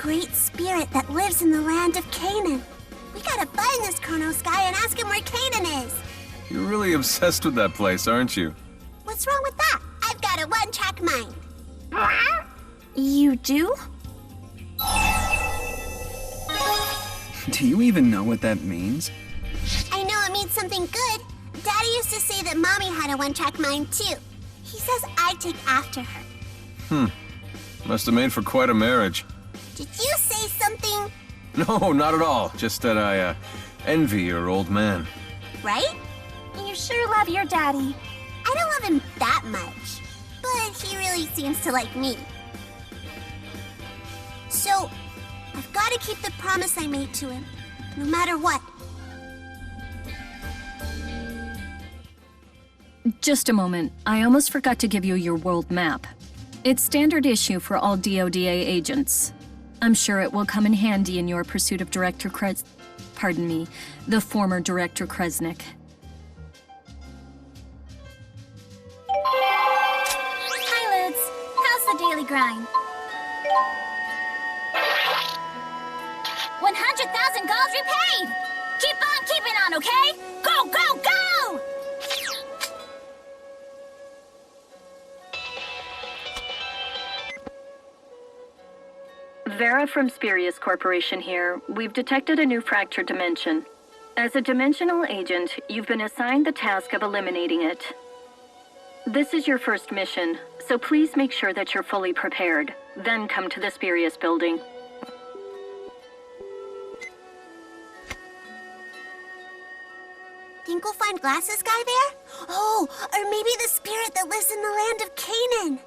great spirit that lives in the land of Canaan. We gotta find this Chronos guy and ask him where Canaan is. You're really obsessed with that place, aren't you? What's wrong with that? I've got a one-track mind. You do? Do you even know what that means? I know it means something good. Daddy used to say that Mommy had a one-track mind too. He says I take after her. Must have made for quite a marriage. Did you say something? No, not at all. Just that I, envy your old man. Right? You sure love your daddy. I don't love him that much, but he really seems to like me. So, I've got to keep the promise I made to him, no matter what. Just a moment. I almost forgot to give you your world map. It's standard issue for all DODA agents. I'm sure it will come in handy in your pursuit of the former Director Kresnik. Hi, Lids. How's the daily grind? 100,000 goals repaid! Keep on keeping on, okay? Go, go, go! Vera from Spirius Corporation here. We've detected a new fractured dimension. As a dimensional agent, you've been assigned the task of eliminating it. This is your first mission, so please make sure that you're fully prepared. Then come to the Spirius building. Think we'll find Glasses Guy there? Oh, or maybe the spirit that lives in the land of Canaan.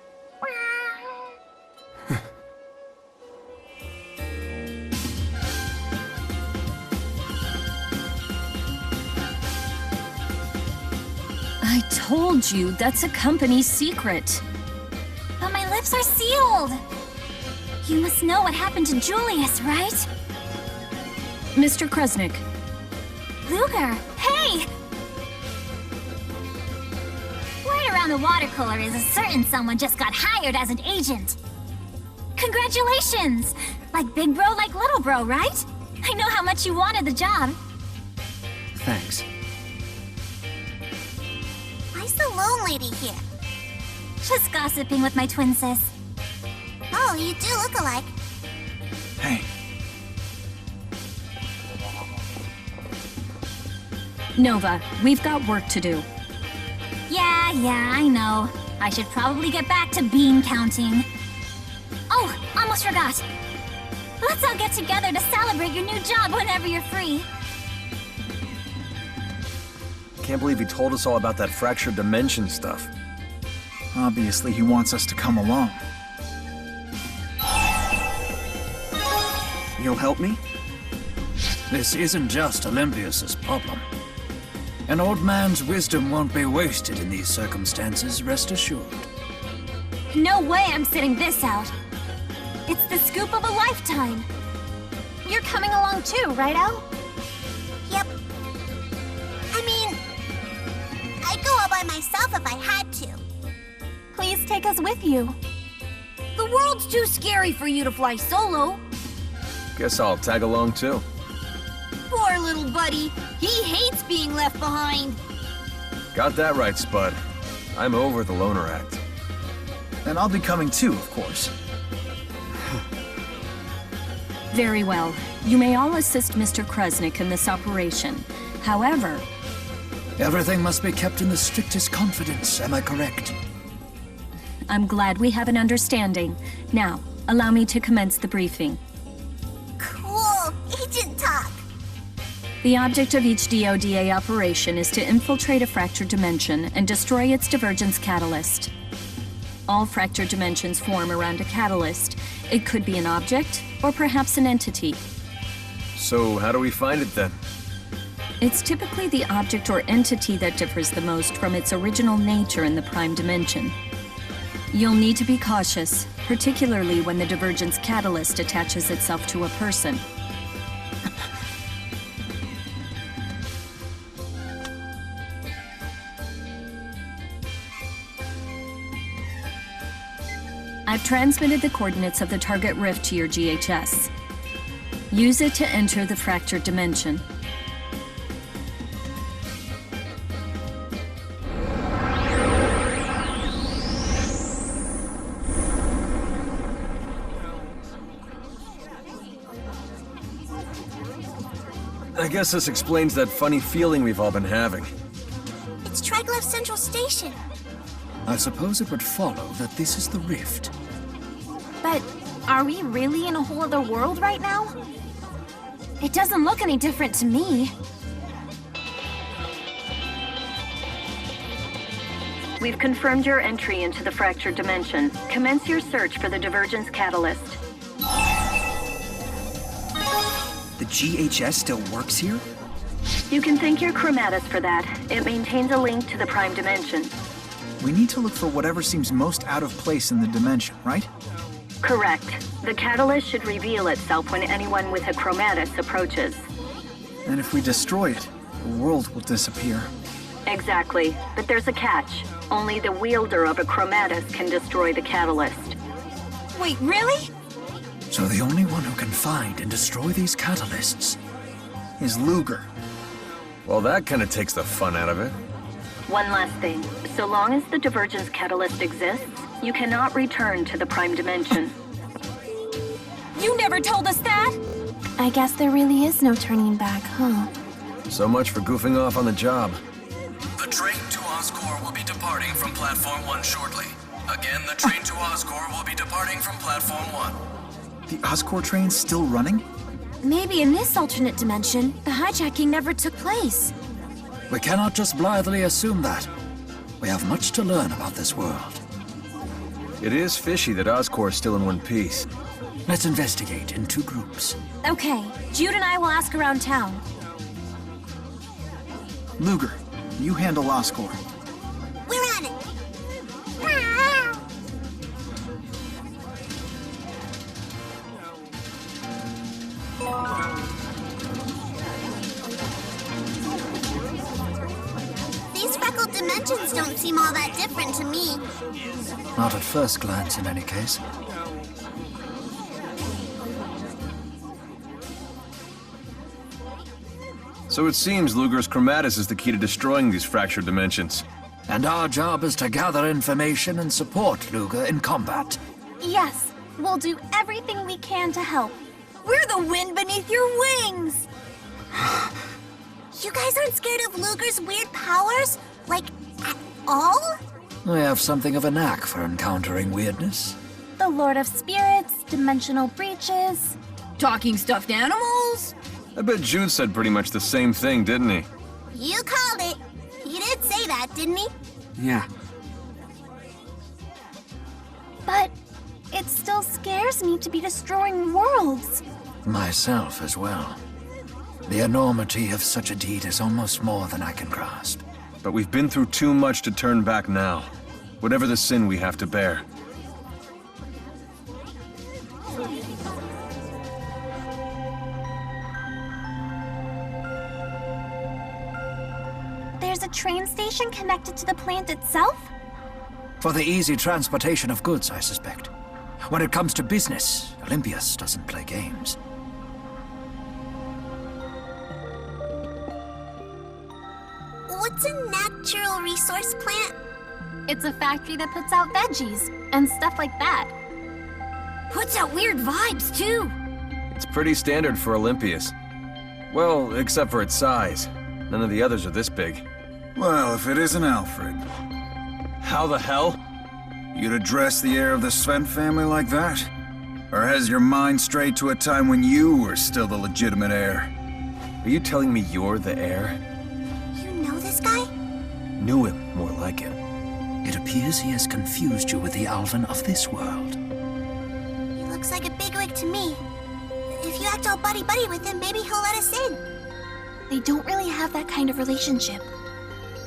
I told you, that's a company secret. But my lips are sealed. You must know what happened to Julius, right? Mr. Kresnik. Luger, hey! Word around the water cooler is a certain someone just got hired as an agent. Congratulations! Like big bro, like little bro, right? I know how much you wanted the job. Thanks. Why's the lone lady here? Just gossiping with my twin sis. Oh, you do look alike. Hey. Nova, we've got work to do. Yeah, I know. I should probably get back to bean counting. Oh, almost forgot. Let's all get together to celebrate your new job whenever you're free. Can't believe he told us all about that fractured dimension stuff. Obviously, he wants us to come along. You'll help me? This isn't just Olympius's problem. An old man's wisdom won't be wasted in these circumstances, rest assured. No way I'm sitting this out. It's the scoop of a lifetime. You're coming along too, right, El? Yep. I mean, I'd go all by myself if I had to. Please take us with you. The world's too scary for you to fly solo. Guess I'll tag along too. Poor little buddy. He hates being left behind. Got that right, Spud. I'm over the loner act. And I'll be coming too, of course. Very well. You may all assist Mr. Kresnik in this operation. However... Everything must be kept in the strictest confidence, am I correct? I'm glad we have an understanding. Now, allow me to commence the briefing. Cool. Agent talk. The object of each DODA operation is to infiltrate a fractured dimension and destroy its divergence catalyst. All fractured dimensions form around a catalyst. It could be an object, or perhaps an entity. So how do we find it then? It's typically the object or entity that differs the most from its original nature in the prime dimension. You'll need to be cautious, particularly when the divergence catalyst attaches itself to a person. I've transmitted the coordinates of the target rift to your GHS. Use it to enter the fractured dimension. I guess this explains that funny feeling we've all been having. It's Triglav Central Station. I suppose it would follow that this is the rift. But are we really in a whole other world right now? It doesn't look any different to me. We've confirmed your entry into the fractured dimension. Commence your search for the divergence catalyst. The GHS still works here? You can thank your chromatus for that. It maintains a link to the prime dimension. We need to look for whatever seems most out of place in the dimension, right? Correct. The catalyst should reveal itself when anyone with a chromatus approaches. And if we destroy it, the world will disappear. Exactly. But there's a catch. Only the wielder of a chromatus can destroy the catalyst. Wait, really? So the only one who can find and destroy these catalysts Is Luger. Well, that kind of takes the fun out of it. One last thing. So long as the divergence catalyst exists, you cannot return to the prime dimension. You never told us that! I guess there really is no turning back, huh? So much for goofing off on the job. The train to Oscorp will be departing from Platform 1 shortly. Again, the train to Oscorp will be departing from Platform 1. The Oscorp train's still running? Maybe in this alternate dimension, the hijacking never took place. We cannot just blithely assume that. We have much to learn about this world. It is fishy that Oscorp is still in one piece. Let's investigate in 2 groups. Okay, Jude and I will ask around town. Luger, you handle Oscorp. We're on it. These freckled dimensions don't seem all that different to me. Not at first glance, in any case. So it seems Luger's chromatus is the key to destroying these fractured dimensions. And our job is to gather information and support Luger in combat. Yes, we'll do everything we can to help. We're the wind beneath your wings! You guys aren't scared of Luger's weird powers? Like, at all? We have something of a knack for encountering weirdness. The Lord of Spirits, dimensional breaches. Talking stuffed animals? I bet Jude said pretty much the same thing, didn't he? You called it. He did say that, didn't he? Yeah. But it still scares me to be destroying worlds. Myself as well. The enormity of such a deed is almost more than I can grasp. But we've been through too much to turn back now. Whatever the sin we have to bear. There's a train station connected to the plant itself? For the easy transportation of goods, I suspect. When it comes to business, Olympius doesn't play games. What's a natural resource plant? It's a factory that puts out veggies and stuff like that. Puts out weird vibes, too. It's pretty standard for Olympius. Well, except for its size. None of the others are this big. Well, if it isn't Alfred, How the hell? you'd address the heir of the Sven family like that? Or has your mind strayed to a time when you were still the legitimate heir? Are you telling me you're the heir? You know this guy? Knew him, more like it. It appears he has confused you with the Alvin of this world. He looks like a bigwig to me. If you act all buddy-buddy with him, maybe he'll let us in. They don't really have that kind of relationship.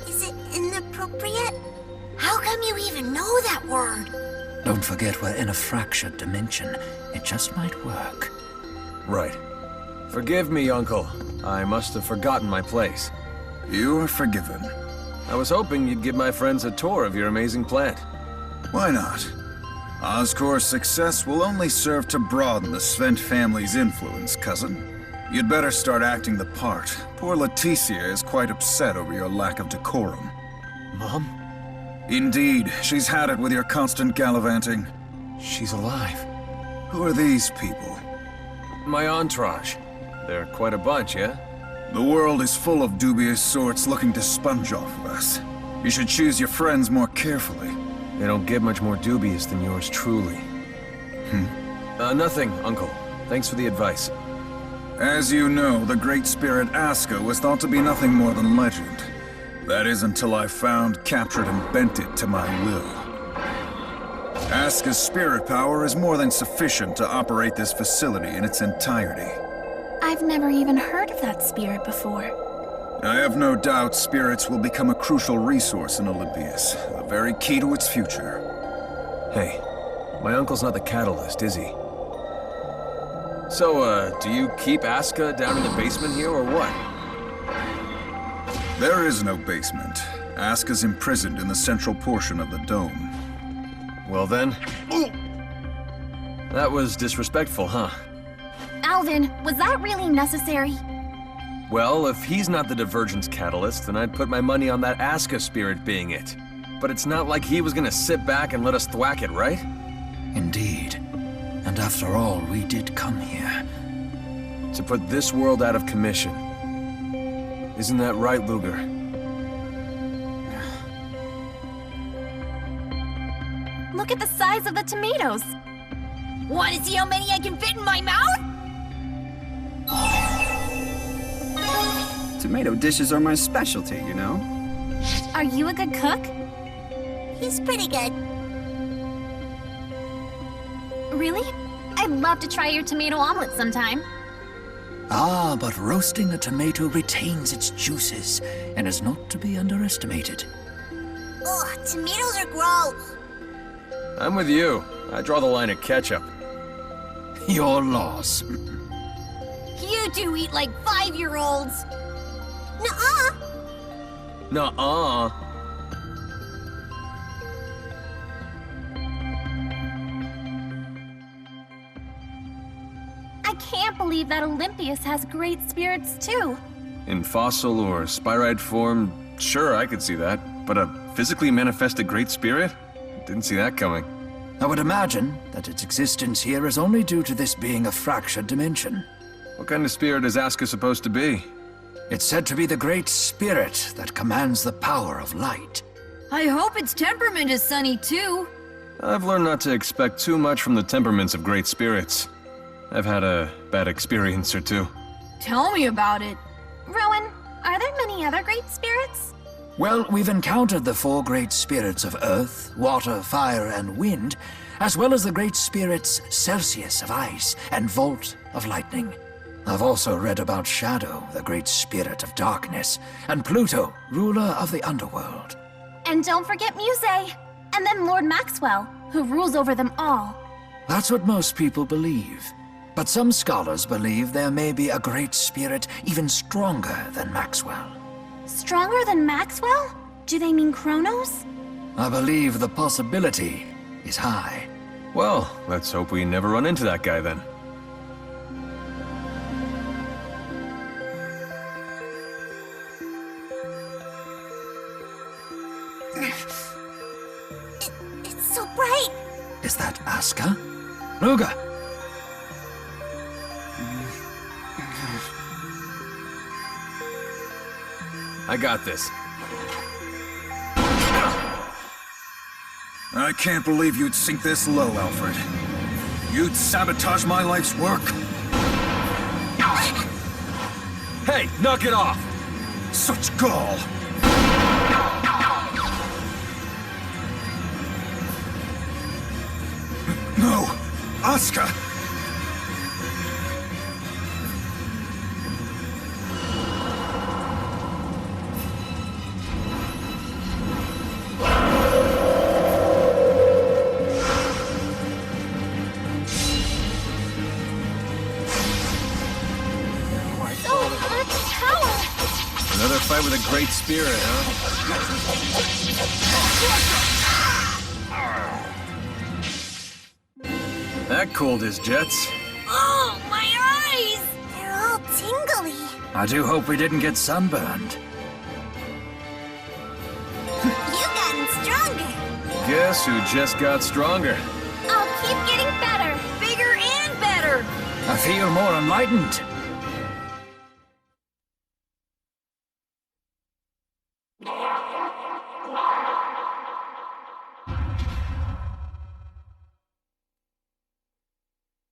Is it inappropriate? How come you even know that word? Don't forget we're in a fractured dimension. It just might work. Right. Forgive me, Uncle. I must have forgotten my place. You are forgiven. I was hoping you'd give my friends a tour of your amazing plant. Why not? Oscor's success will only serve to broaden the Svent family's influence, cousin. You'd better start acting the part. Poor Leticia is quite upset over your lack of decorum. Mom? Indeed, she's had it with your constant gallivanting. She's alive. Who are these people? My entourage. They're quite a bunch, yeah? The world is full of dubious sorts looking to sponge off of us. You should choose your friends more carefully. They don't get much more dubious than yours truly. Nothing, Uncle. Thanks for the advice. As you know, the Great Spirit Aska was thought to be nothing more than legend. That is until I found, captured, and bent it to my will. Aska's spirit power is more than sufficient to operate this facility in its entirety. I've never even heard of that spirit before. I have no doubt spirits will become a crucial resource in Olympias, the very key to its future. Hey, my uncle's not the catalyst, is he? So, do you keep Aska down in the basement here, or what? There is no basement. Aska's imprisoned in the central portion of the dome. Well then... That was disrespectful, huh? Alvin, was that really necessary? Well, if he's not the divergence catalyst, then I'd put my money on that Aska spirit being it. But it's not like he was gonna sit back and let us thwack it, right? Indeed. And after all, we did come here. To put this world out of commission. Isn't that right, Luger? Look at the size of the tomatoes. Want to see how many I can fit in my mouth? Tomato dishes are my specialty, you know? Are you a good cook? He's pretty good. Really? I'd love to try your tomato omelet sometime. Ah, but roasting a tomato retains its juices and is not to be underestimated. Ugh, tomatoes are gross. I'm with you. I draw the line at ketchup. Your loss. You two eat like 5-year-olds. Nuh-uh. Nuh-uh. I can't believe that Olympias has great spirits too. In fossil or spirite form, sure, I could see that. But a physically manifested great spirit? Didn't see that coming. I would imagine that its existence here is only due to this being a fractured dimension. What kind of spirit is Aska supposed to be? It's said to be the great spirit that commands the power of light. I hope its temperament is sunny too. I've learned not to expect too much from the temperaments of great spirits. I've had a bad experience or two. Tell me about it. Rowan, are there many other great spirits? Well, we've encountered the 4 great spirits of earth, water, fire, and wind, as well as the great spirits Celsius of ice and Volt of lightning. I've also read about Shadow, the great spirit of darkness, and Pluto, ruler of the underworld. And don't forget Muse, and then Lord Maxwell, who rules over them all. That's what most people believe. But some scholars believe there may be a great spirit even stronger than Maxwell. Stronger than Maxwell? Do they mean Kronos? I believe the possibility is high. Well, let's hope we never run into that guy then. It's so bright. Is that Aska? Luger! I got this. I can't believe you'd sink this low, Alfred. You'd sabotage my life's work? Hey, knock it off! Such gall! No! Aska! Another fight with a great spirit, huh? that cooled his jets. Oh, my eyes! They're all tingly. I do hope we didn't get sunburned. You've gotten stronger. Guess who just got stronger? I'll keep getting better. Bigger and better! I feel more enlightened.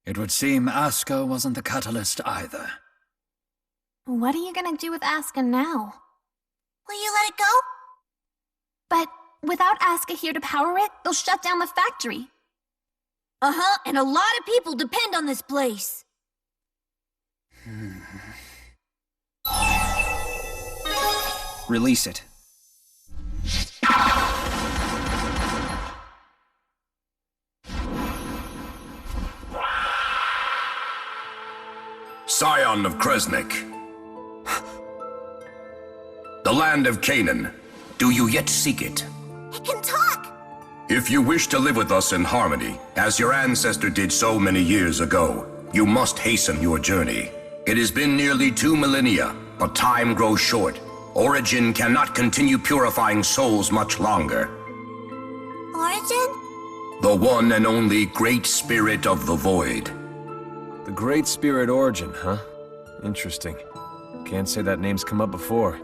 It would seem Asuka wasn't the catalyst either. What are you gonna do with Asuka now? Will you let it go? But without Asuka here to power it, they'll shut down the factory. Uh-huh, and a lot of people depend on this place. Release it. Scion of Kresnik. The land of Canaan. Do you yet seek it? It can talk. If you wish to live with us in harmony, as your ancestor did so many years ago, you must hasten your journey. It has been nearly 2 millennia, but time grows short. Origin cannot continue purifying souls much longer. Origin? The one and only Great Spirit of the Void. The Great Spirit Origin, huh? Interesting. Can't say that name's come up before.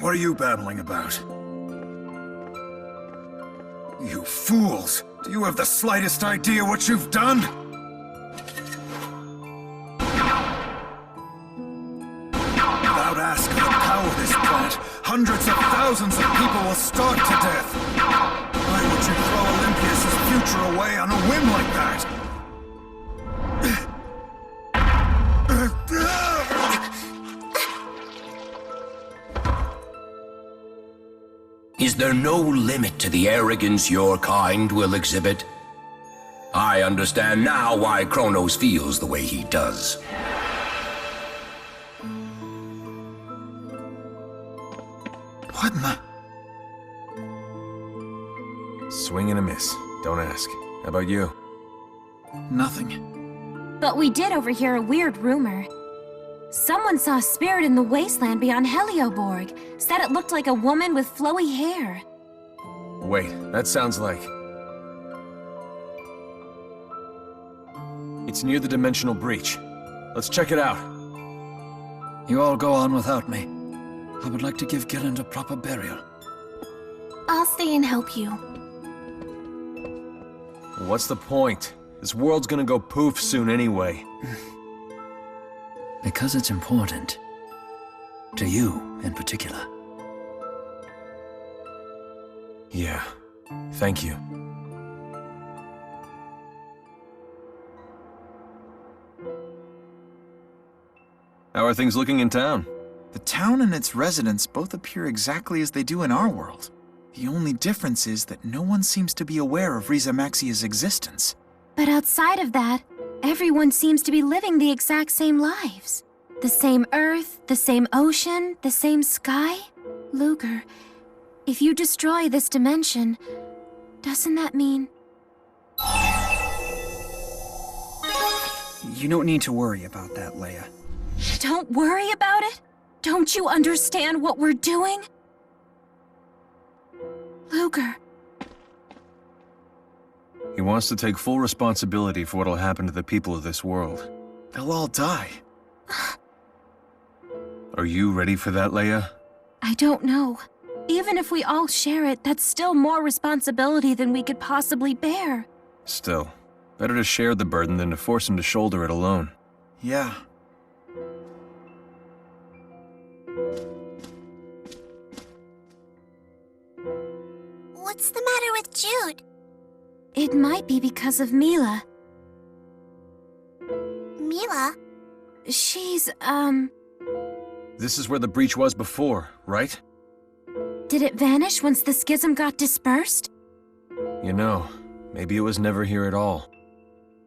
What are you babbling about? You fools! Do you have the slightest idea what you've done? Without Asuka to power this plant, hundreds of thousands of people will starve to death. Why would you throw Olympias' future away on a whim like that? Is there no limit to the arrogance your kind will exhibit? I understand now why Kronos feels the way he does. What in the... Swing and a miss. Don't ask. How about you? Nothing. But we did overhear a weird rumor. Someone saw a spirit in the wasteland beyond Helioborg. Said it looked like a woman with flowy hair. Wait, that sounds like... It's near the dimensional breach. Let's check it out. You all go on without me. I would like to give Gilland a proper burial. I'll stay and help you. What's the point? This world's gonna go poof soon anyway. Because it's important. To you, in particular. Yeah. Thank you. How are things looking in town? The town and its residents both appear exactly as they do in our world. The only difference is that no one seems to be aware of Riza Maxia's existence. But outside of that, everyone seems to be living the exact same lives. The same earth, the same ocean, the same sky. Luger, if you destroy this dimension, doesn't that mean... You don't need to worry about that, Leia. Don't worry about it? Don't you understand what we're doing? Luger. He wants to take full responsibility for what'll happen to the people of this world. They'll all die. Are you ready for that, Leia? I don't know. Even if we all share it, that's still more responsibility than we could possibly bear. Still, better to share the burden than to force him to shoulder it alone. Yeah. What's the matter with Jude? It might be because of Milla. Milla? She's, This is where the breach was before, right? Did it vanish once the schism got dispersed? You know, maybe it was never here at all.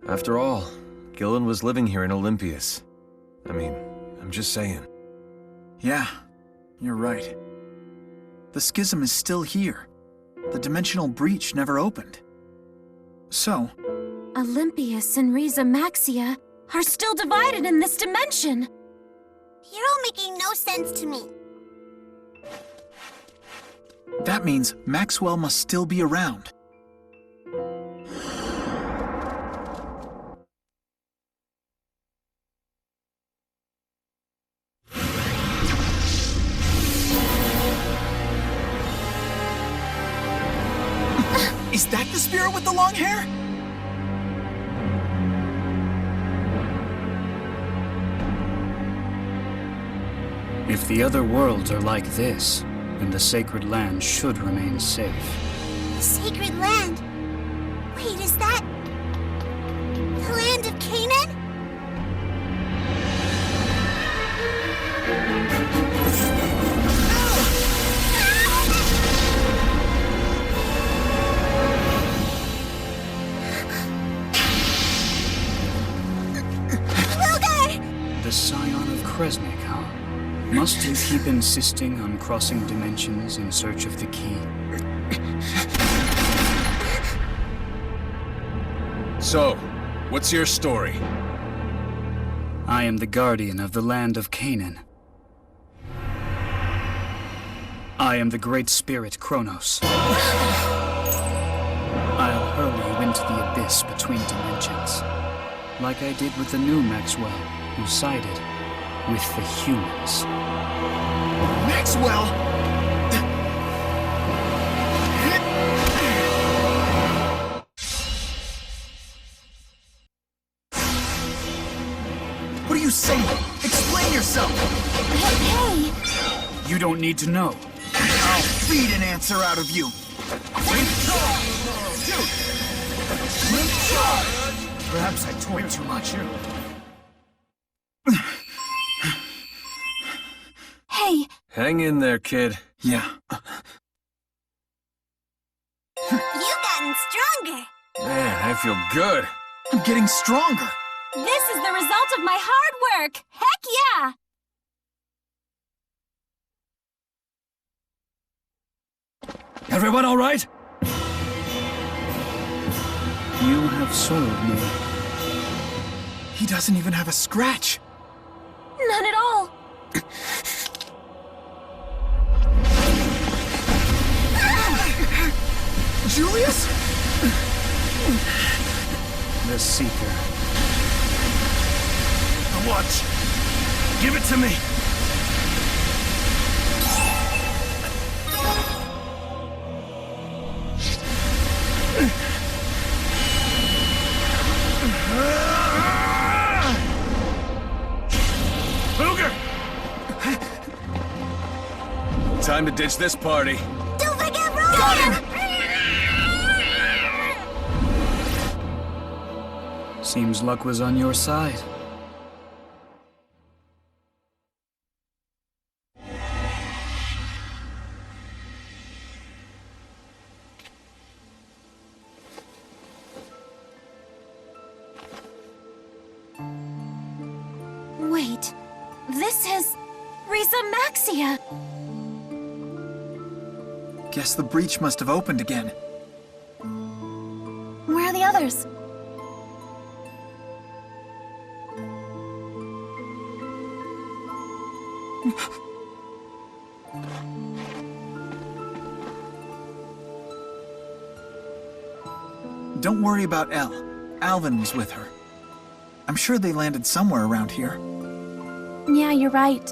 After all, Gillen was living here in Olympias. I mean, I'm just saying. Yeah, you're right. The schism is still here. The dimensional breach never opened. So, Olympius and Riza Maxia are still divided in this dimension. You're all making no sense to me. That means Maxwell must still be around. Is that the spirit with the long hair? If the other worlds are like this, then the sacred land should remain safe. The sacred land? Wait, is that... the land of Canaan? The scion of Kresnik, huh? Must you keep insisting on crossing dimensions in search of the key? So, what's your story? I am the guardian of the land of Canaan. I am the great spirit Kronos. I'll hurl you into the abyss between dimensions, like I did with the new Maxwell, who sided with the humans. Maxwell! What are you saying? Explain yourself! Hey! You don't need to know. I'll feed an answer out of you! Perhaps I toyed too much. Hey! Hang in there, kid. Yeah. You've gotten stronger. Man, I feel good. I'm getting stronger! This is the result of my hard work! Heck yeah! Everyone all right? You have soiled me. He doesn't even have a scratch. None at all! Julius? The Seeker. The watch. Give it to me. Booger! Time to ditch this party. Don't forget Roy! Got him! Seems luck was on your side. Wait, this is... Riza Maxia! Guess the breach must have opened again. Where are the others? Don't worry about Elle. Alvin was with her. I'm sure they landed somewhere around here. Yeah, you're right.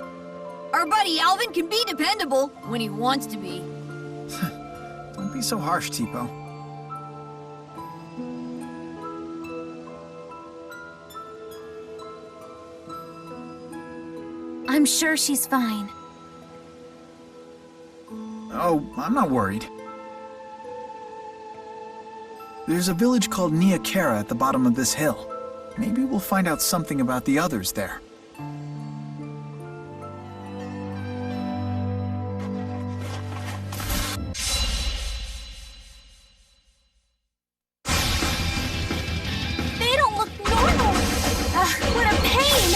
Our buddy Alvin can be dependable when he wants to be. Don't be so harsh, Tipo. I'm sure she's fine. Oh, I'm not worried. There's a village called Nia Kara at the bottom of this hill. Maybe we'll find out something about the others there. They don't look normal! What a pain!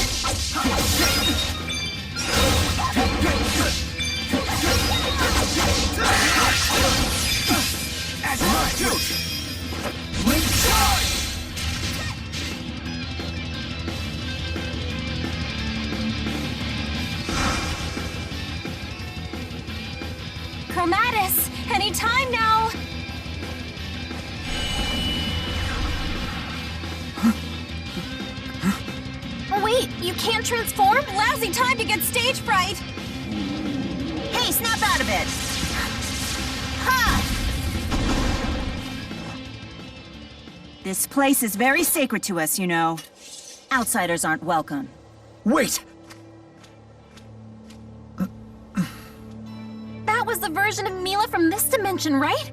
Yes! Anytime now! Wait, you can't transform? Lousy time to get stage fright! Hey, snap out of it! Ha! This place is very sacred to us, you know. Outsiders aren't welcome. Wait! That was the version of Milla from this dimension, right?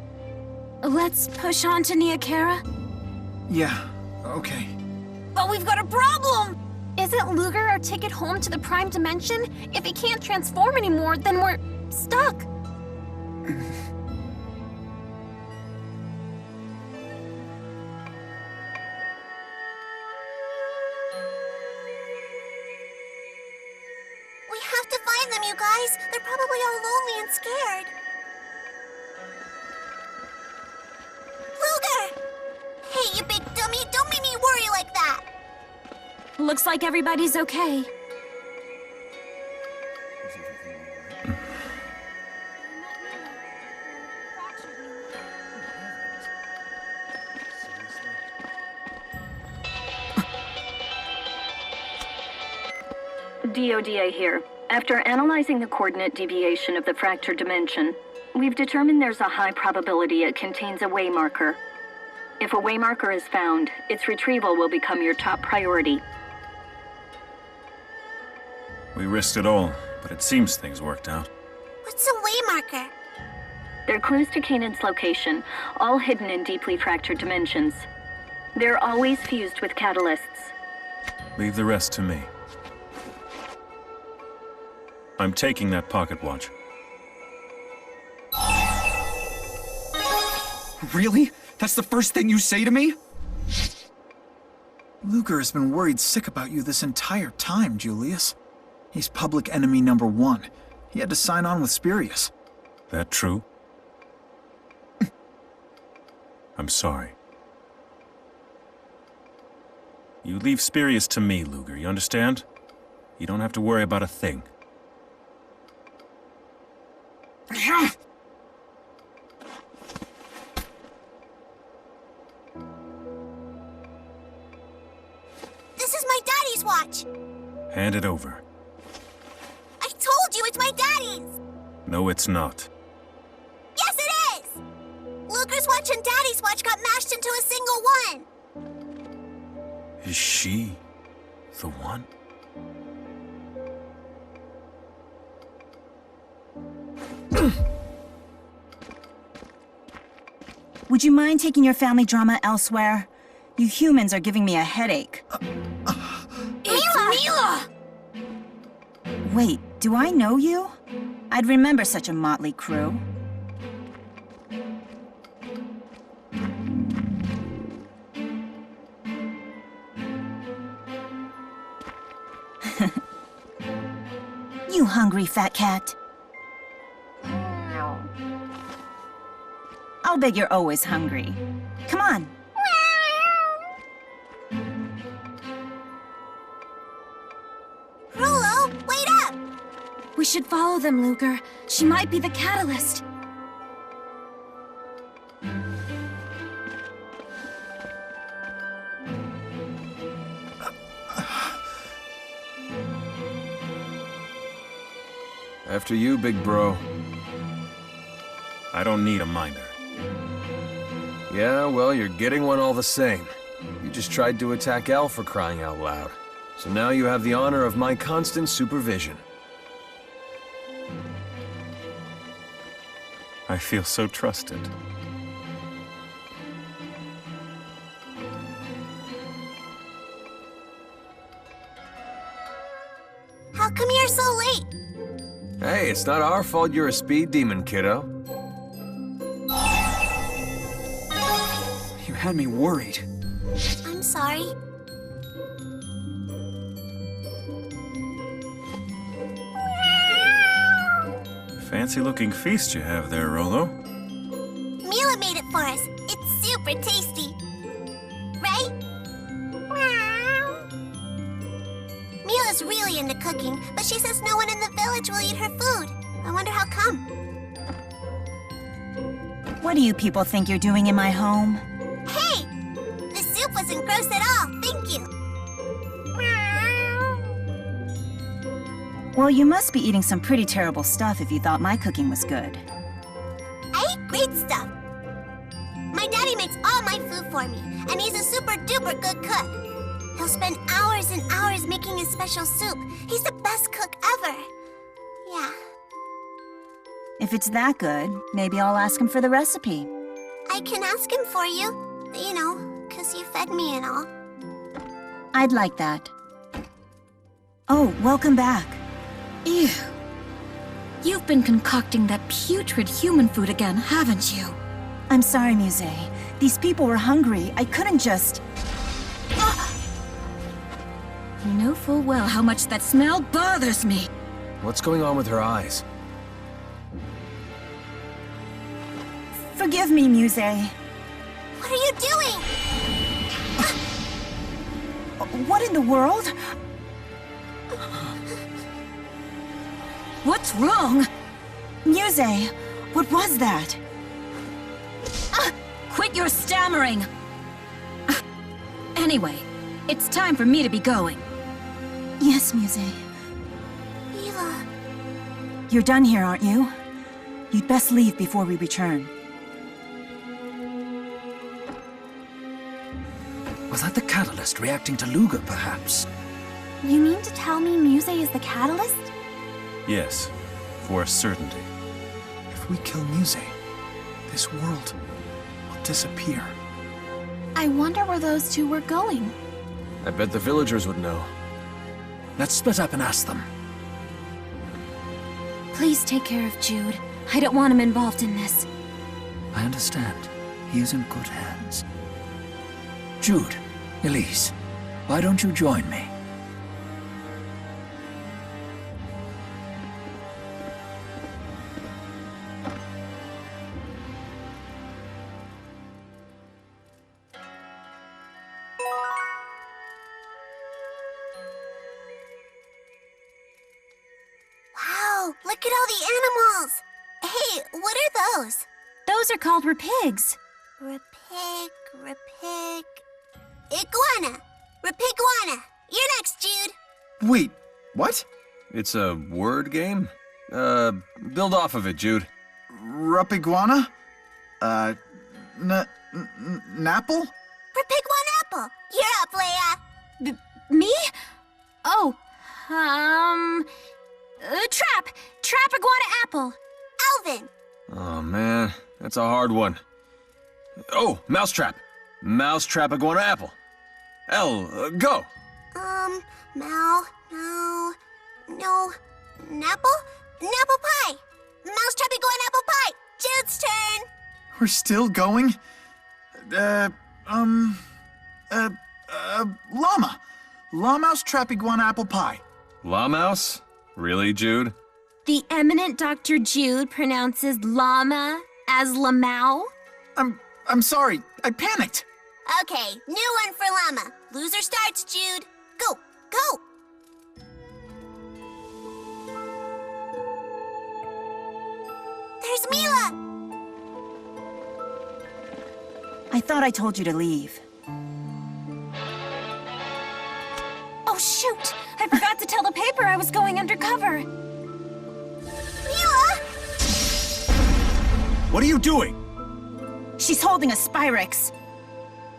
Let's push on to Neokara. Yeah, okay. But we've got a problem! Isn't Luger our ticket home to the Prime Dimension? If he can't transform anymore, then we're stuck. We have to find them, you guys. They're probably all lonely and scared. Luger! Hey, you big dummy, don't make me worry like that. Looks like everybody's okay. DODA here. After analyzing the coordinate deviation of the fractured dimension, we've determined there's a high probability it contains a waymarker. If a waymarker is found, its retrieval will become your top priority. We risked it all, but it seems things worked out. What's a waymarker? They're clues to Kanan's location, all hidden in deeply fractured dimensions. They're always fused with catalysts. Leave the rest to me. I'm taking that pocket watch. Really? That's the first thing you say to me? Luger has been worried sick about you this entire time, Julius. He's public enemy number 1. He had to sign on with Spirius. That true? I'm sorry. You leave Spirius to me, Luger, you understand? You don't have to worry about a thing. This is my daddy's watch. Hand it over. I told you it's my daddy's. No, it's not. Yes, it is. Luger's watch and daddy's watch got mashed into a single one. Is she the one? Would you mind taking your family drama elsewhere? You humans are giving me a headache. It's Milla! Wait, do I know you? I'd remember such a motley crew. You hungry, fat cat? I'll bet you're always hungry. Come on. Rolo, wait up! We should follow them, Luger. She might be the catalyst. After you, big bro. I don't need a minder. Yeah, well, you're getting one all the same. You just tried to attack Al for crying out loud. So now you have the honor of my constant supervision. I feel so trusted. How come you're so late? Hey, it's not our fault you're a speed demon, kiddo. You had me worried. I'm sorry. Fancy-looking feast you have there, Rolo. Milla made it for us. It's super tasty. Right? Milla's really into cooking, but she says no one in the village will eat her food. I wonder how come. What do you people think you're doing in my home? Hey! The soup wasn't gross at all, thank you. Well, you must be eating some pretty terrible stuff if you thought my cooking was good. I eat great stuff. My daddy makes all my food for me, and he's a super duper good cook. He'll spend hours and hours making his special soup. He's the best cook ever. Yeah. If it's that good, maybe I'll ask him for the recipe. I can ask him for you. You know, 'cause you fed me and all. I'd like that. Oh, welcome back. Ew. You've been concocting that putrid human food again, haven't you? I'm sorry, Muse. These people were hungry. I couldn't just... You know full well how much that smell bothers me. What's going on with her eyes? Forgive me, Muse. What are you doing? What in the world? What's wrong? Muse, what was that? Quit your stammering! Anyway, it's time for me to be going. Yes, Muse. Milla. You're done here, aren't you? You'd best leave before we return. Was that the catalyst reacting to Luger, perhaps? You mean to tell me Muse is the catalyst? Yes, for a certainty. If we kill Muse, this world will disappear. I wonder where those two were going. I bet the villagers would know. Let's split up and ask them. Please take care of Jude. I don't want him involved in this. I understand. He is in good hands. Jude, Elise, why don't you join me? Wow, look at all the animals. Hey, what are those? Those are called rapigs. Rapig. Iguana. Rapiguana. You're next, Jude. Wait, what? It's a word game? Build off of it, Jude. Rapiguana? Napple? Rapiguanapple. You're up, Leia. Me? Oh, Trap iguana apple. Alvin. Oh, man. That's a hard one. Oh, mousetrap. Mousetrap iguana apple. L, go. No. Napple? Napple pie. Mousetrap iguana apple pie. Jude's turn. We're still going? Llama. Llama's trap iguana apple pie. La mouse? Really, Jude? The eminent Dr. Jude pronounces llama as lamau? I'm sorry. I panicked. Okay, new one for Llama. Loser starts, Jude. Go. There's Milla. I thought I told you to leave. Oh, shoot! I forgot to tell the paper I was going undercover. Milla! What are you doing? She's holding a Spyrex.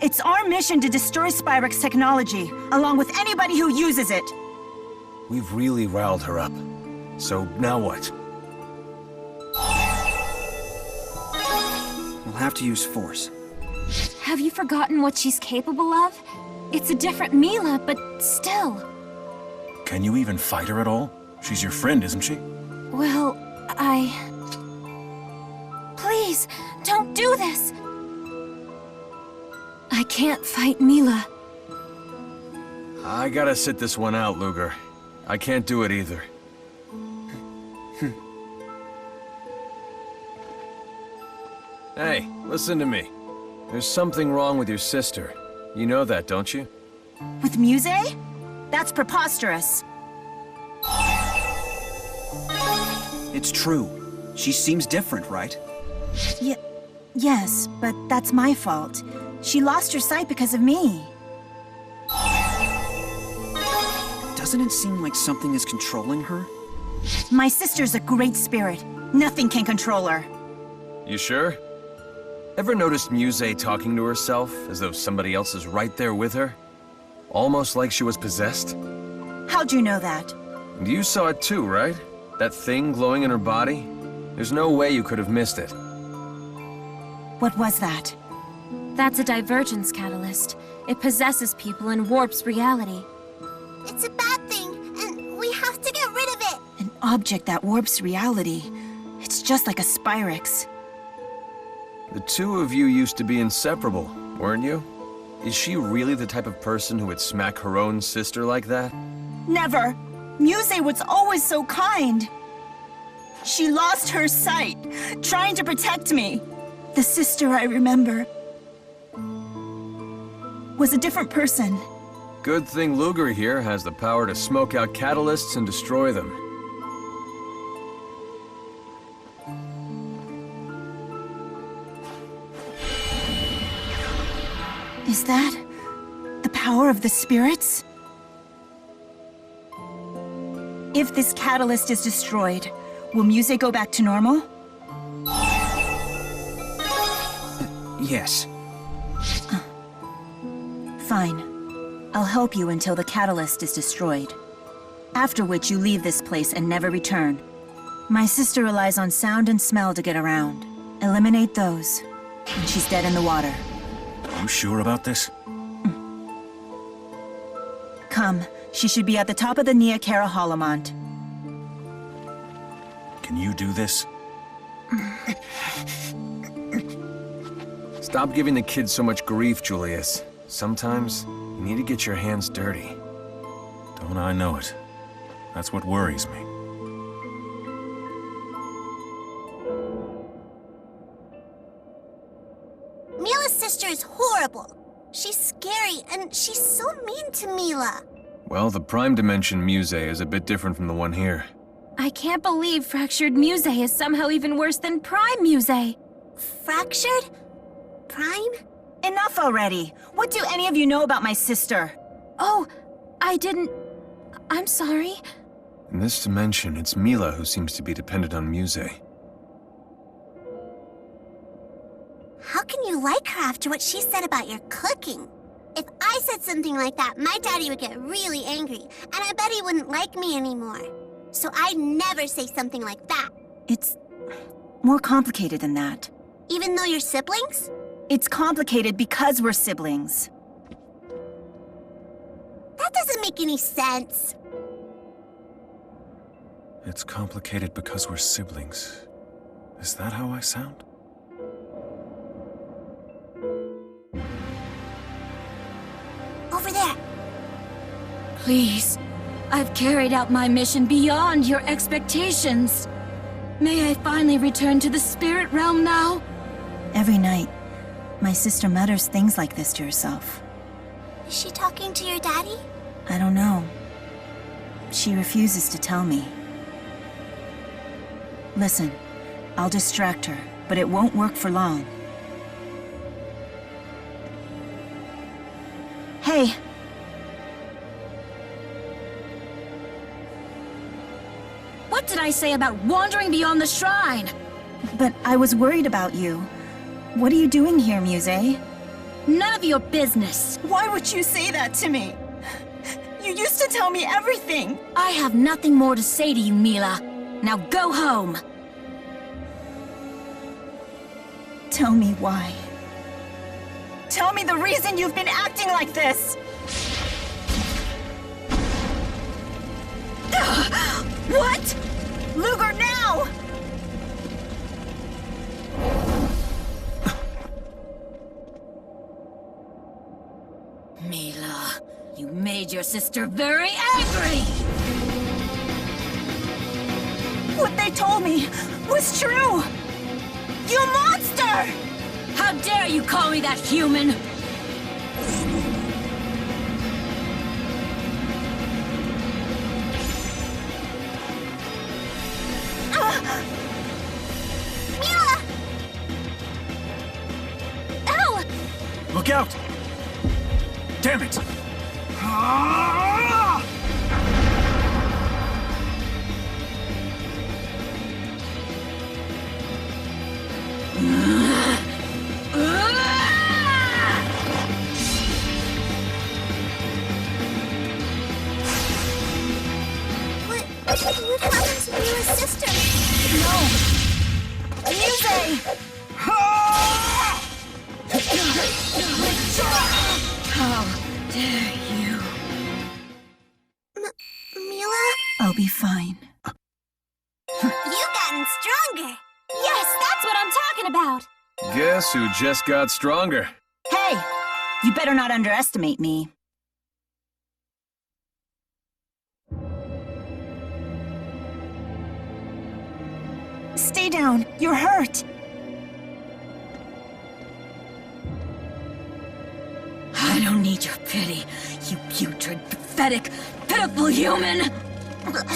It's our mission to destroy Spyrex technology, along with anybody who uses it. We've really riled her up. So now what? We'll have to use force. Have you forgotten what she's capable of? It's a different Milla, but still. Can you even fight her at all? She's your friend, isn't she? Well, Please, don't do this! I can't fight Milla. I gotta sit this one out, Luger. I can't do it either. Hey, listen to me. There's something wrong with your sister. You know that, don't you? With Muse? That's preposterous. It's true. She seems different, right? Yes, but that's my fault. She lost her sight because of me. Doesn't it seem like something is controlling her? My sister's a great spirit. Nothing can control her. You sure? Ever noticed Muse talking to herself as though somebody else is right there with her? Almost like she was possessed? How'd you know that? You saw it too, right? That thing glowing in her body? There's no way you could have missed it. What was that? That's a divergence catalyst. It possesses people and warps reality. It's a bad thing, and we have to get rid of it. An object that warps reality. It's just like a Spyrex. The two of you used to be inseparable, weren't you? Is she really the type of person who would smack her own sister like that? Never! Muse was always so kind. She lost her sight, trying to protect me. The sister I remember was a different person. Good thing Luger here has the power to smoke out catalysts and destroy them. Is that the power of the spirits? If this catalyst is destroyed, will Muse go back to normal? Yes. Fine. I'll help you until the catalyst is destroyed. After which you leave this place and never return. My sister relies on sound and smell to get around. Eliminate those, and she's dead in the water. You sure about this? Come, she should be at the top of the Nia Kara Holomont. Can you do this? Stop giving the kids so much grief, Julius. Sometimes, you need to get your hands dirty. Don't I know it? That's what worries me. Milla's sister is horrible. She's scary, and she's so mean to Milla. Well, the Prime Dimension Muse is a bit different from the one here. I can't believe Fractured Muse is somehow even worse than Prime Muse. Fractured? Prime? Enough already! What do any of you know about my sister? Oh, I didn't... I'm sorry. In this dimension, it's Milla who seems to be dependent on Muse. How can you like her after what she said about your cooking? If I said something like that, my daddy would get really angry, and I bet he wouldn't like me anymore. So I'd never say something like that. It's more complicated than that. Even though you're siblings? It's complicated because we're siblings. That doesn't make any sense. It's complicated because we're siblings. Is that how I sound? Over there. Please, I've carried out my mission beyond your expectations. May I finally return to the spirit realm now? Every night, my sister mutters things like this to herself. Is she talking to your daddy? I don't know. She refuses to tell me. Listen, I'll distract her, but it won't work for long. Hey! What did I say about wandering beyond the shrine? But I was worried about you. What are you doing here, Muse? None of your business. Why would you say that to me? You used to tell me everything. I have nothing more to say to you, Milla. Now go home. Tell me why. Tell me the reason you've been acting like this! What? Luger, now! Milla, you made your sister very angry! What they told me was true! You monster! How dare you call me that, human? Milla! Look out! Damn it! What happened to Milla's sister? No! Muse! How dare you? Milla? I'll be fine. You've gotten stronger. Yes, that's what I'm talking about! Guess who just got stronger? Hey! You better not underestimate me. Stay down. You're hurt. I don't need your pity, you putrid, pathetic, pitiful human!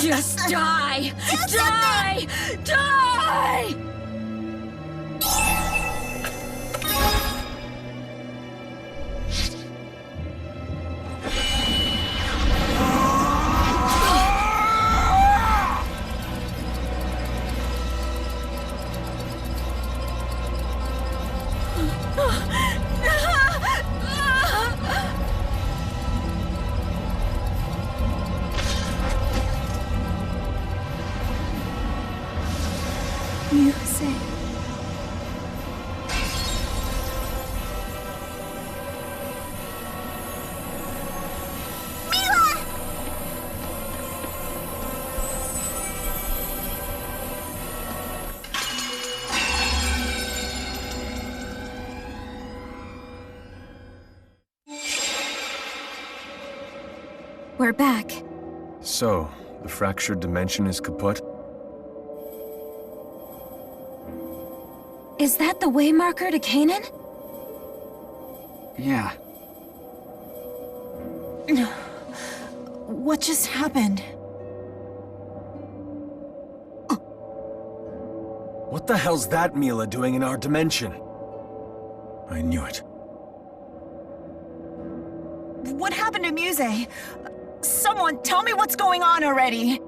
Just die! Die! Die! Muse. We're back. So, the fractured dimension is kaput? Is that the way marker to Canaan? Yeah. What just happened? What the hell's that Milla doing in our dimension? I knew it. What happened to Muse? Someone tell me what's going on already!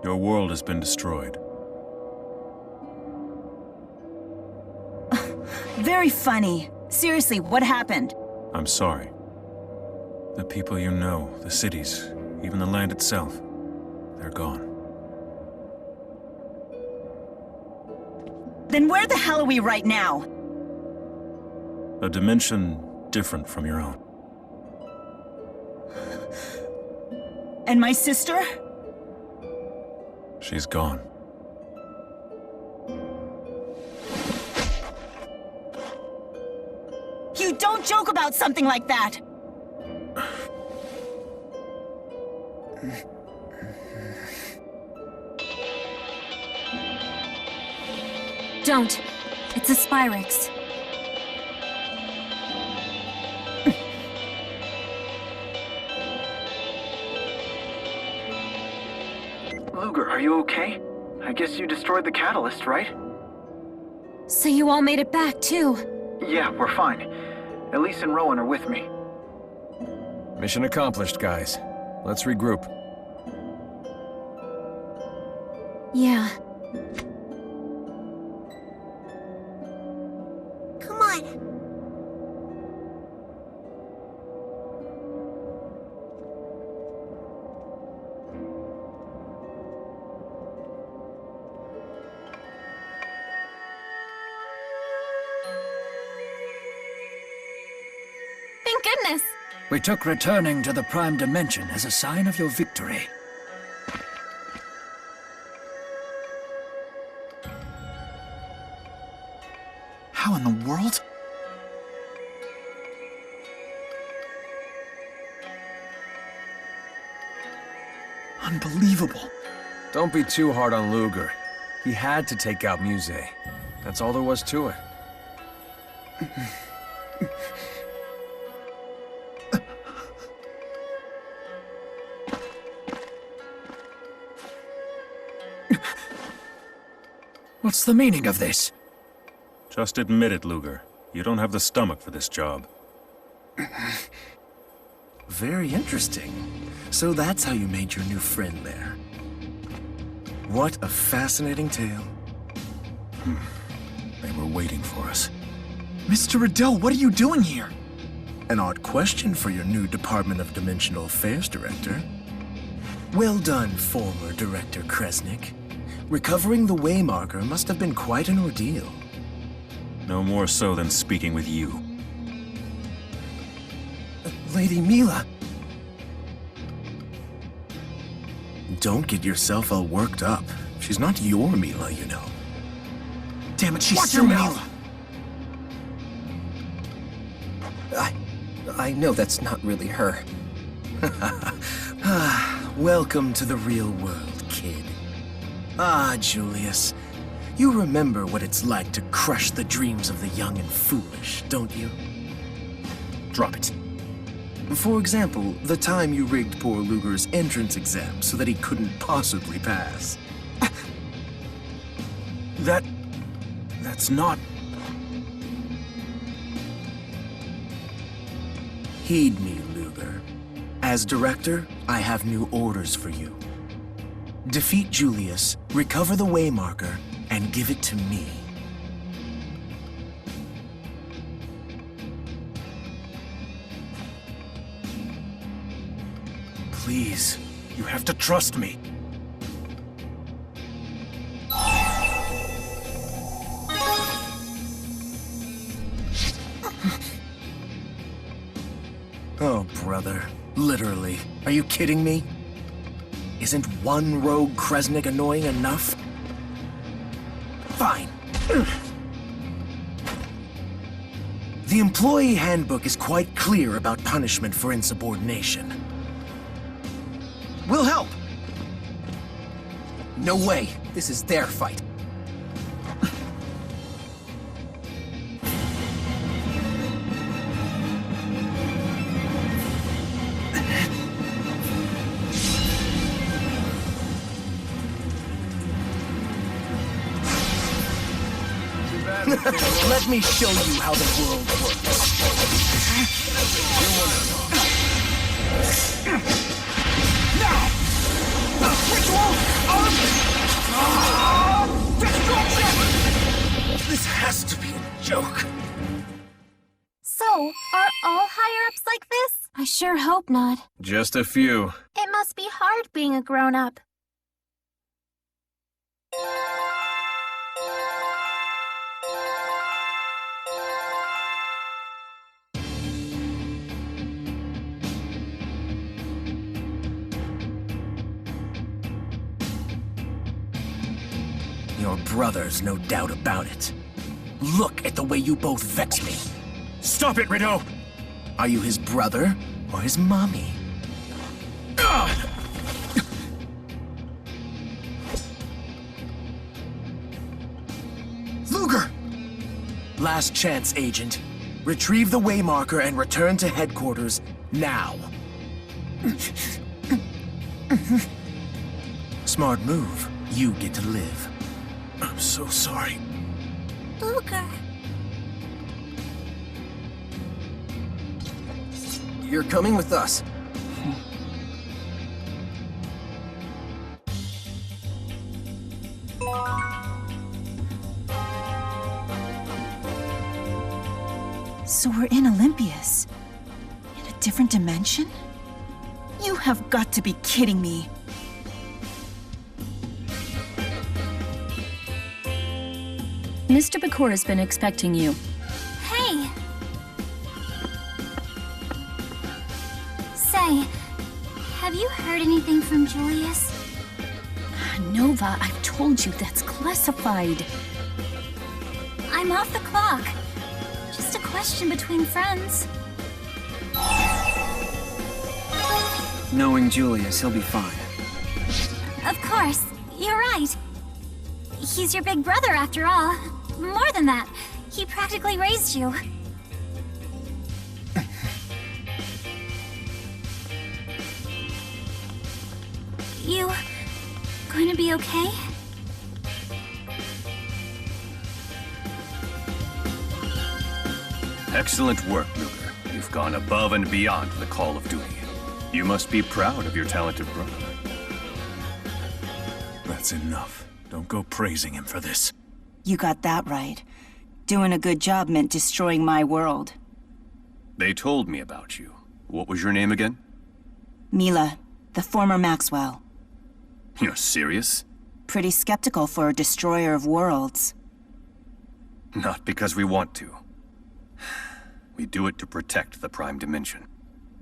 Your world has been destroyed. Very funny. Seriously, what happened? I'm sorry. The people you know, the cities, even the land itself, they're gone. Then where the hell are we right now? A dimension different from your own. And my sister? She's gone. You don't joke about something like that! Don't. It's a Spyrix. Luger, are you okay? I guess you destroyed the catalyst, right? So you all made it back, too? Yeah, we're fine. Elise and Rowan are with me. Mission accomplished, guys. Let's regroup. Yeah. Come on. Thank goodness! We took returning to the Prime Dimension as a sign of your victory. How in the world? Unbelievable. Don't be too hard on Luger. He had to take out Muse. That's all there was to it. What's the meaning of this? Just admit it, Luger. You don't have the stomach for this job. Very interesting. So that's how you made your new friend there. What a fascinating tale. They were waiting for us. Mr. Riddell, what are you doing here? An odd question for your new Department of Dimensional Affairs Director. Well done, former Director Kresnik. Recovering the Waymarker must have been quite an ordeal. No more so than speaking with you. Lady Milla. Don't get yourself all worked up. She's not your Milla, you know. Damn it, she's Watch still your Milla. mouth. I know that's not really her. Welcome to the real world, kid. Ah, Julius. You remember what it's like to crush the dreams of the young and foolish, don't you? Drop it. For example, the time you rigged poor Luger's entrance exam so that he couldn't possibly pass. That's not... Heed me, Luger. As director, I have new orders for you. Defeat Julius, recover the Waymarker, and give it to me. Please, you have to trust me. Oh, brother. Literally. Are you kidding me? Isn't one rogue Kresnik annoying enough? Fine. The employee handbook is quite clear about punishment for insubordination. We'll help! No way. This is their fight. Let me show you how the world works. Now! Ritual of destruction! This has to be a joke. So, are all higher-ups like this? I sure hope not. Just a few. It must be hard being a grown-up. Your brothers, no doubt about it. Look at the way you both vex me. Stop it, Rideau! Are you his brother or his mommy? Luger! Last chance, Agent. Retrieve the Waymarker and return to headquarters now. Smart move. You get to live. I'm so sorry. Luger. You're coming with us. So we're in Olympias? In a different dimension? You have got to be kidding me. Mr. Bakor has been expecting you. Hey! Say, have you heard anything from Julius? Nova, I've told you that's classified. I'm off the clock. Just a question between friends. Knowing Julius, he'll be fine. Of course, you're right. He's your big brother after all. More than that, he practically raised you. You going to be okay? Excellent work, Luger. You've gone above and beyond the call of duty. You must be proud of your talented brother. That's enough. Don't go praising him for this. You got that right. Doing a good job meant destroying my world. They told me about you. What was your name again? Milla, the former Maxwell. You're serious? Pretty skeptical for a destroyer of worlds. Not because we want to. We do it to protect the Prime Dimension.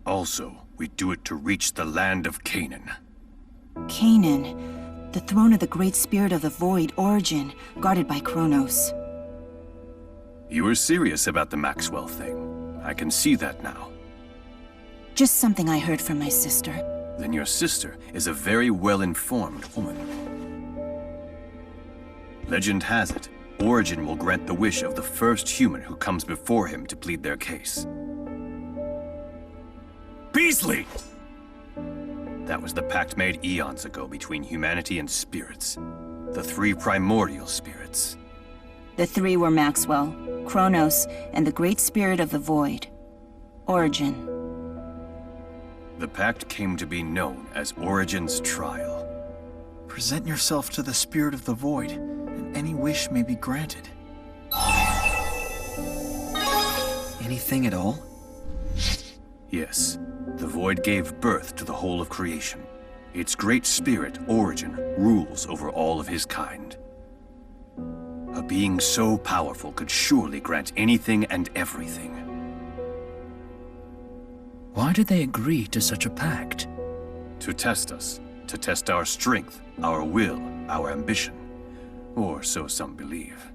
Also, we do it to reach the land of Canaan. Canaan, the throne of the Great Spirit of the Void, Origin, guarded by Kronos. You were serious about the Maxwell thing. I can see that now. Just something I heard from my sister. Then your sister is a very well-informed woman. Legend has it, Origin will grant the wish of the first human who comes before him to plead their case. Beasley! That was the pact made eons ago between humanity and spirits. The three primordial spirits. The three were Maxwell, Kronos, and the Great Spirit of the Void. Origin. The pact came to be known as Origin's Trial. Present yourself to the Spirit of the Void, and any wish may be granted. Anything at all? Yes, the Void gave birth to the whole of creation. Its great spirit, Origin, rules over all of his kind. A being so powerful could surely grant anything and everything. Why did they agree to such a pact? To test us, to test our strength, our will, our ambition. Or so some believe.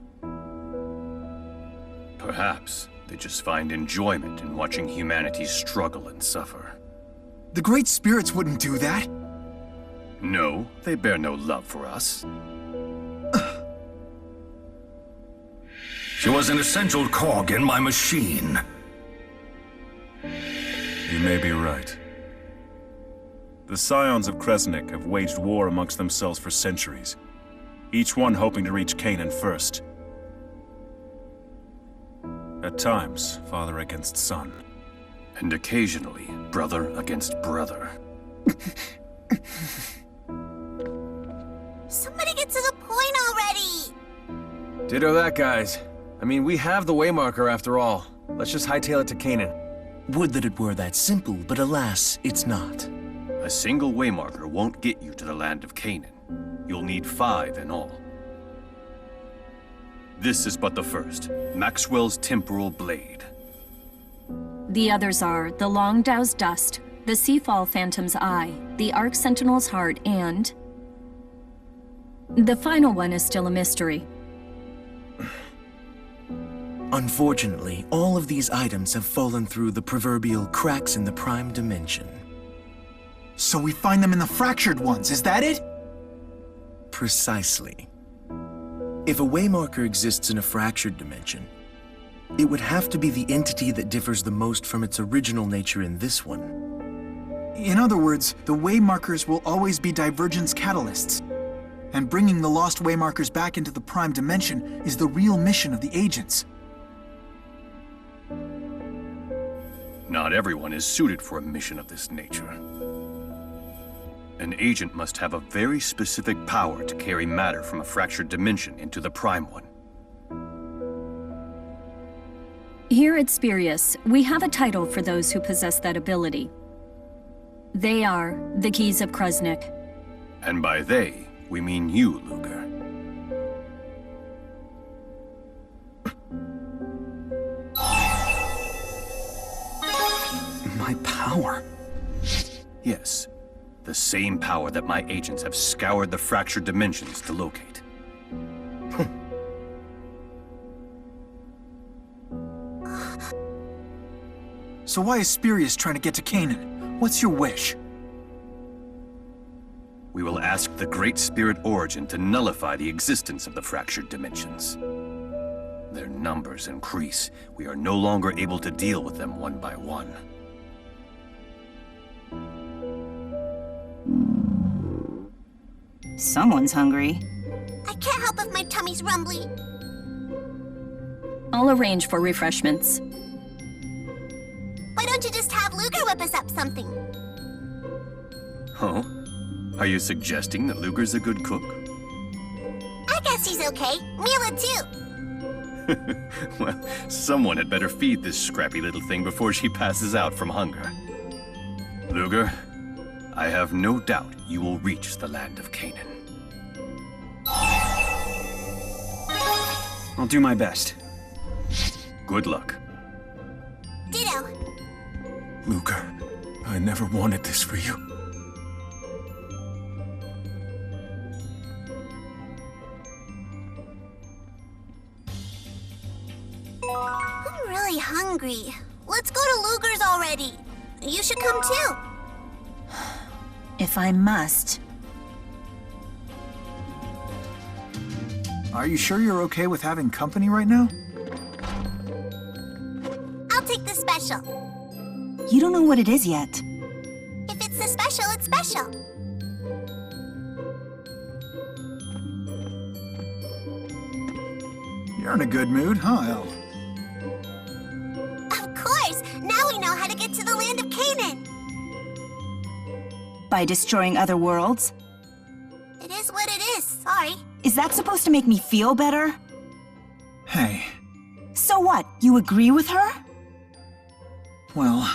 Perhaps they just find enjoyment in watching humanity struggle and suffer. The Great Spirits wouldn't do that. No, they bear no love for us. She was an essential cog in my machine. You may be right. The Scions of Kresnik have waged war amongst themselves for centuries, each one hoping to reach Canaan first. At times, father against son. And occasionally, brother against brother. Somebody get to the point already! Ditto that, guys. I mean, we have the Waymarker after all. Let's just hightail it to Canaan. Would that it were that simple, but alas, it's not. A single Waymarker won't get you to the land of Canaan. You'll need 5 in all. This is but the first, Maxwell's Temporal Blade. The others are the Longdow's Dust, the Seafall Phantom's Eye, the Arc Sentinel's Heart, and... the final one is still a mystery. Unfortunately, all of these items have fallen through the proverbial cracks in the Prime Dimension. So we find them in the fractured ones, is that it? Precisely. If a Waymarker exists in a fractured dimension, it would have to be the entity that differs the most from its original nature in this one. In other words, the Waymarkers will always be divergence catalysts. And bringing the lost Waymarkers back into the Prime Dimension is the real mission of the agents. Not everyone is suited for a mission of this nature. An agent must have a very specific power to carry matter from a fractured dimension into the Prime one. Here at Spirius, we have a title for those who possess that ability. They are the Keys of Kresnik. And by they, we mean you, Luger. My power? Yes. The same power that my agents have scoured the fractured dimensions to locate. So why is Spirius trying to get to Canaan? What's your wish? We will ask the Great Spirit Origin to nullify the existence of the fractured dimensions. Their numbers increase. We are no longer able to deal with them one by one. Someone's hungry. I can't help if my tummy's rumbly. I'll arrange for refreshments. don't you just have Luger whip us up something? Oh? Are you suggesting that Luger's a good cook? I guess he's okay. Milla too. Well, someone had better feed this scrappy little thing before she passes out from hunger. Luger, I have no doubt you will reach the land of Canaan. I'll do my best. Good luck. Ditto. Luger, I never wanted this for you. I'm really hungry. Let's go to Luger's already. You should come too. If I must. Are you sure you're okay with having company right now? I'll take the special. You don't know what it is yet. If it's the special, it's special. You're in a good mood, huh, El? Of course! Now we know how to get to the land of Canaan. By destroying other worlds? It is what it is, sorry. Is that supposed to make me feel better? Hey. So what? You agree with her? Well...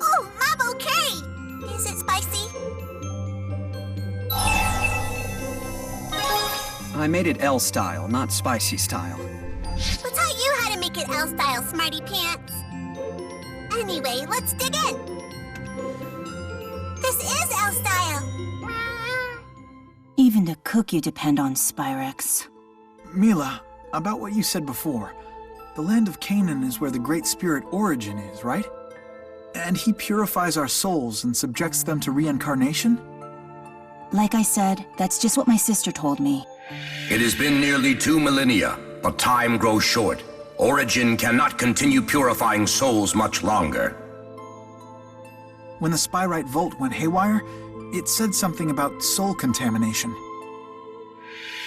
Oh, Mom, okay! Is it spicy? I made it L style, not spicy style. Who taught you how to make it L style, smarty pants? Anyway, let's dig in. This is L style. Even to cook you depend on Spyrex. Milla, about what you said before. The land of Canaan is where the Great Spirit Origin is, right? And he purifies our souls and subjects them to reincarnation? Like I said, that's just what my sister told me. It has been nearly 2 millennia, but time grows short. Origin cannot continue purifying souls much longer. When the Spyrite Vault went haywire, it said something about soul contamination.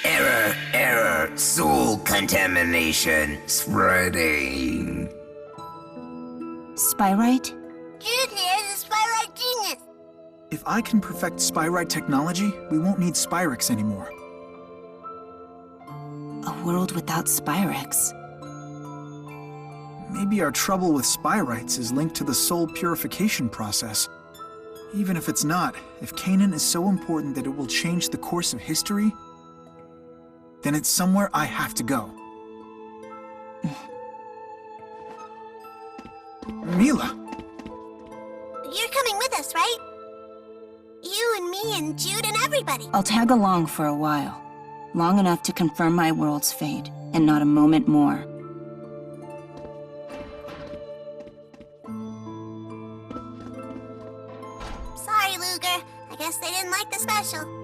Error, error, soul contamination spreading. Spyrite? Jude here is a Spyrite genius. If I can perfect Spyrite technology, we won't need Spyrex anymore. A world without Spyrex. Maybe our trouble with Spyrites is linked to the soul purification process. Even if it's not, if Canaan is so important that it will change the course of history, then it's somewhere I have to go. Milla! You're coming with us, right? You and me and Jude and everybody. I'll tag along for a while. Long enough to confirm my world's fate, and not a moment more. Sorry, Luger. I guess they didn't like the special.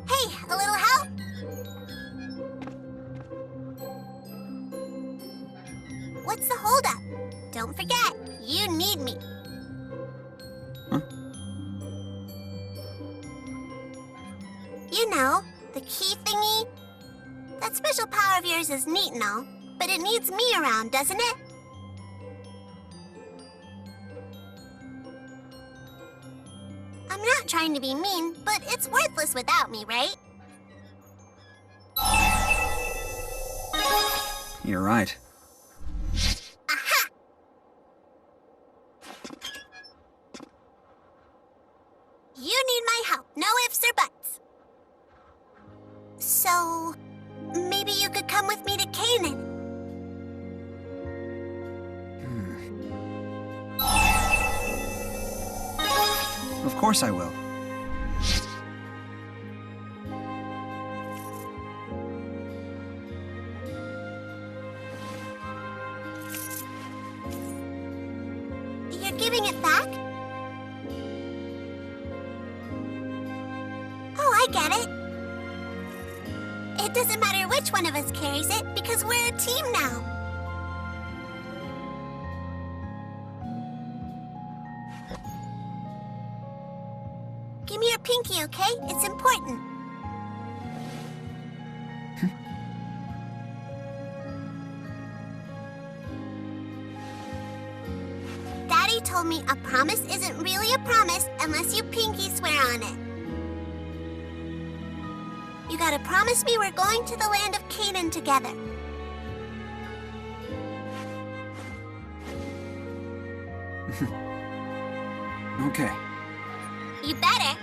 Hey, a little help? What's the holdup? Don't forget, you need me. Huh? You know, the key thingy? That special power of yours is neat and all, but it needs me around, doesn't it? I'm not trying to be mean, but it's worthless without me, right? You're right. Aha! You need my help, no ifs or buts. So, maybe you could come with me to Canaan. Of course I will. You're giving it back? Oh, I get it. It doesn't matter which which one of us carries it because we're a team now. Give me your pinky, okay? It's important. Daddy told me a promise isn't really a promise unless you pinky swear on it. You gotta promise me we're going to the land of Canaan together. Okay. You better.